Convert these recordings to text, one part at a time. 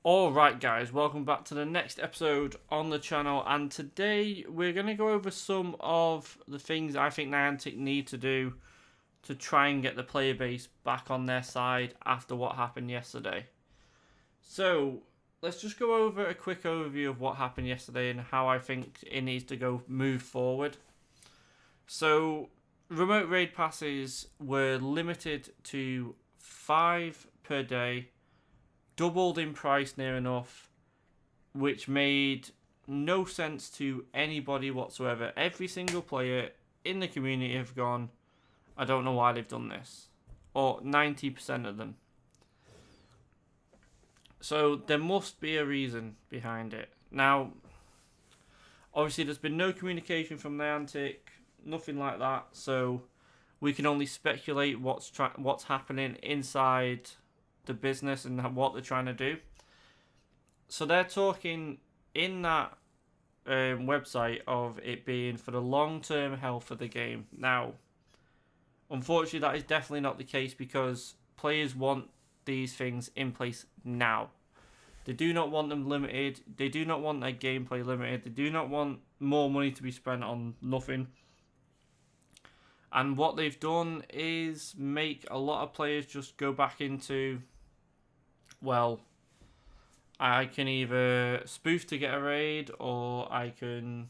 Alright guys, welcome back to the next episode on the channel, and today we're going to go over some of the things I think Niantic need to do to try and get the player base back on their side after what happened yesterday. So, let's just go over a quick overview of what happened yesterday and how I think it needs to move forward. So, remote raid passes were limited to 5 per day, doubled in price near enough, which made no sense to anybody whatsoever. Every single player in the community have gone, I don't know why they've done this. Or 90% of them. So there must be a reason behind it. Now, obviously there's been no communication from Niantic, nothing like that, so we can only speculate what's happening inside the business and what they're trying to do. So they're talking in that website of it being for the long-term health of the game. Now, unfortunately, that is definitely not the case because players want these things in place now. They do not want them limited. They do not want their gameplay limited. They do not want more money to be spent on nothing. And what they've done is make a lot of players just go back into, well, I can either spoof to get a raid, or I can,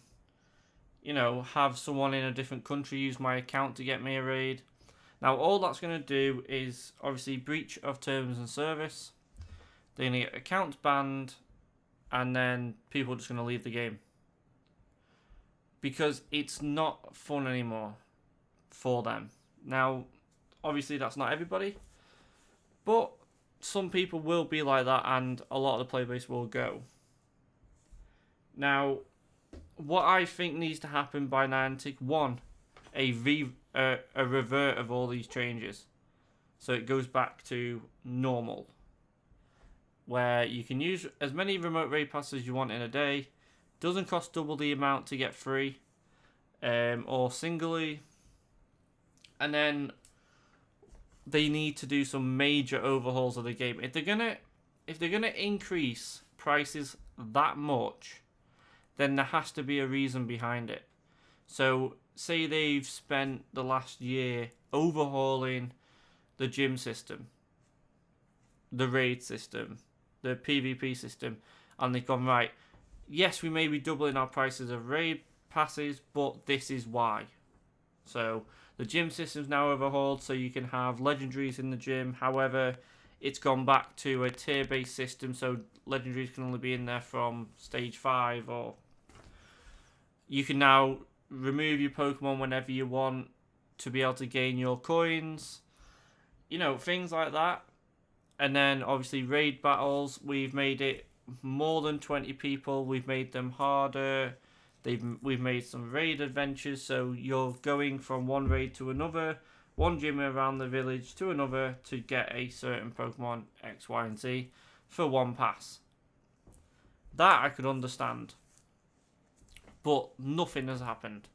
have someone in a different country use my account to get me a raid. Now, all that's going to do is, obviously, breach of terms and service. They're going to get accounts banned, and then people are just going to leave the game. Because it's not fun anymore for them. Now, obviously, that's not everybody, but some people will be like that, and a lot of the player base will go. Now, what I think needs to happen by Niantic, one, a revert of all these changes, so it goes back to normal, where you can use as many remote raid passes as you want in a day. Doesn't cost double the amount to get free, or singly. And then they need to do some major overhauls of the game. If they're gonna increase prices that much, then there has to be a reason behind it. So say they've spent the last year overhauling the gym system, the raid system, the PvP system, and they've gone, right, yes, we may be doubling our prices of raid passes, but this is why. So the gym system's now overhauled, so you can have legendaries in the gym. However, it's gone back to a tier-based system, so legendaries can only be in there from stage 5, or you can now remove your Pokemon whenever you want to be able to gain your coins. Things like that. And then, obviously, raid battles. We've made it more than 20 people. We've made them harder. We've made some raid adventures, so you're going from one raid to another, one gym around the village to another to get a certain Pokemon X, Y, and Z for one pass. That I could understand. But nothing has happened.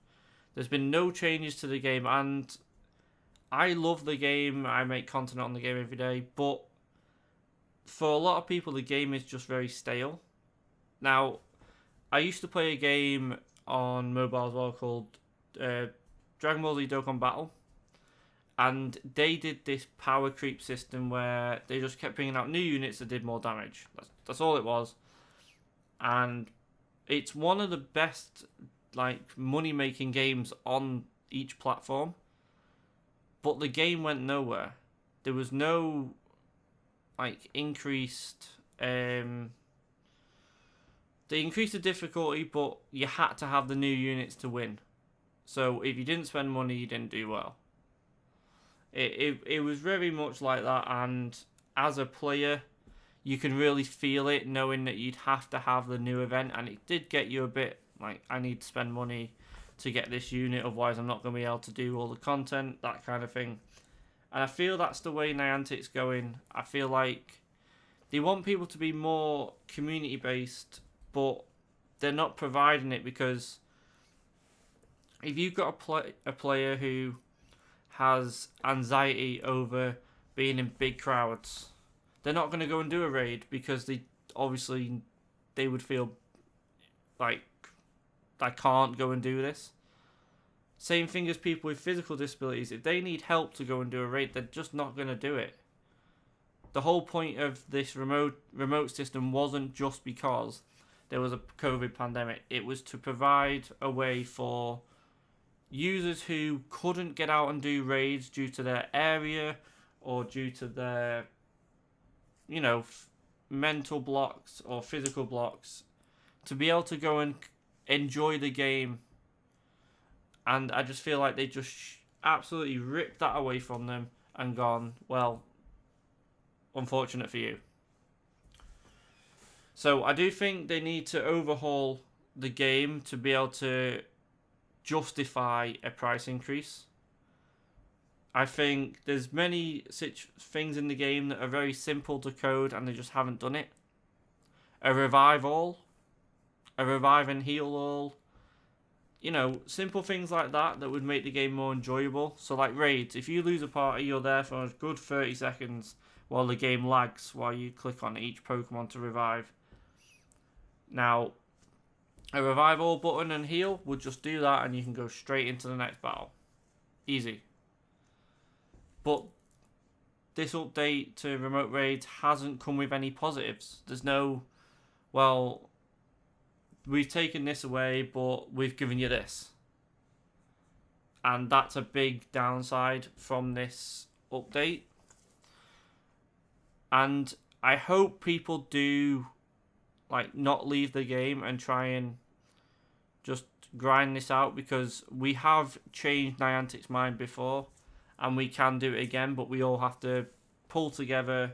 There's been no changes to the game, and I love the game. I make content on the game every day, but for a lot of people, the game is just very stale. Now, I used to play a game on mobile as well called Dragon Ball Z Dokkan Battle, and they did this power creep system where they just kept bringing out new units that did more damage. That's all it was, and it's one of the best money-making games on each platform, but the game went nowhere. There was no increased. They increased the difficulty, but you had to have the new units to win. So if you didn't spend money, you didn't do well. It was very much like that, and as a player, you can really feel it knowing that you'd have to have the new event, and it did get you a bit I need to spend money to get this unit, otherwise I'm not going to be able to do all the content, that kind of thing. And I feel that's the way Niantic's going. I feel like they want people to be more community-based, but they're not providing it, because if you've got a player who has anxiety over being in big crowds, they're not going to go and do a raid because they obviously they would feel like I can't go and do this. Same thing as people with physical disabilities. If they need help to go and do a raid, they're just not going to do it. The whole point of this remote system wasn't just because there was a COVID pandemic. It was to provide a way for users who couldn't get out and do raids due to their area or due to their, mental blocks or physical blocks, to be able to go and enjoy the game. And I just feel like they just absolutely ripped that away from them and gone, well, unfortunate for you. So I do think they need to overhaul the game to be able to justify a price increase. I think there's many things in the game that are very simple to code and they just haven't done it. A revive all, a revive and heal all, simple things like that would make the game more enjoyable. So like raids, if you lose a party, you're there for a good 30 seconds while the game lags while you click on each Pokemon to revive. Now, a revive all button and heal would just do that and you can go straight into the next battle. Easy. But this update to remote raids hasn't come with any positives. There's no, well, we've taken this away, but we've given you this. And that's a big downside from this update. And I hope people do not leave the game and try and just grind this out, because we have changed Niantic's mind before and we can do it again, but we all have to pull together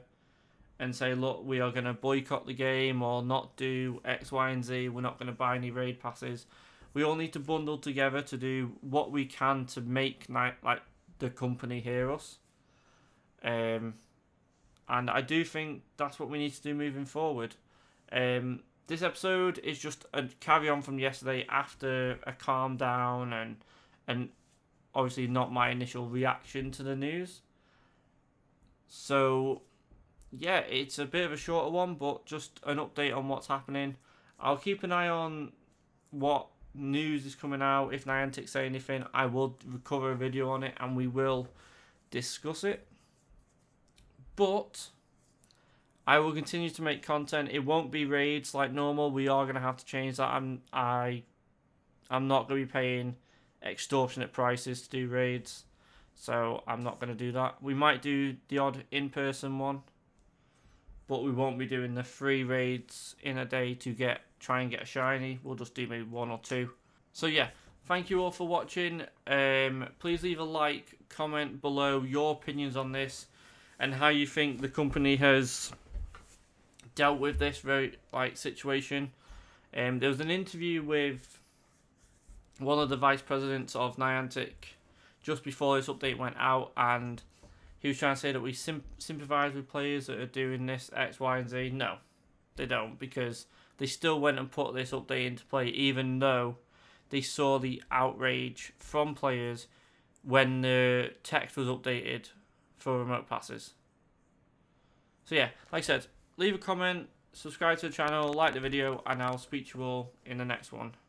and say, look, we are going to boycott the game or not do X, Y, and Z. We're not going to buy any raid passes. We all need to bundle together to do what we can to make the company hear us. And I do think that's what we need to do moving forward. This episode is just a carry on from yesterday after a calm down and obviously not my initial reaction to the news. So yeah, it's a bit of a shorter one, but just an update on what's happening. I'll keep an eye on what news is coming out. If Niantic say anything, I will cover a video on it and we will discuss it. But I will continue to make content. It won't be raids like normal. We are going to have to change that. I'm not going to be paying extortionate prices to do raids, so I'm not going to do that. We might do the odd in-person one, but we won't be doing the 3 raids in a day to try and get a shiny. We'll just do maybe 1 or 2. So yeah, thank you all for watching. Please leave a like, comment below your opinions on this and how you think the company has dealt with this very situation. There was an interview with one of the vice presidents of Niantic just before this update went out, and he was trying to say that we sympathise with players that are doing this X, Y, and Z. No, they don't, because they still went and put this update into play, even though they saw the outrage from players when the text was updated for remote passes. So yeah, like I said, leave a comment, subscribe to the channel, like the video, and I'll speak to you all in the next one.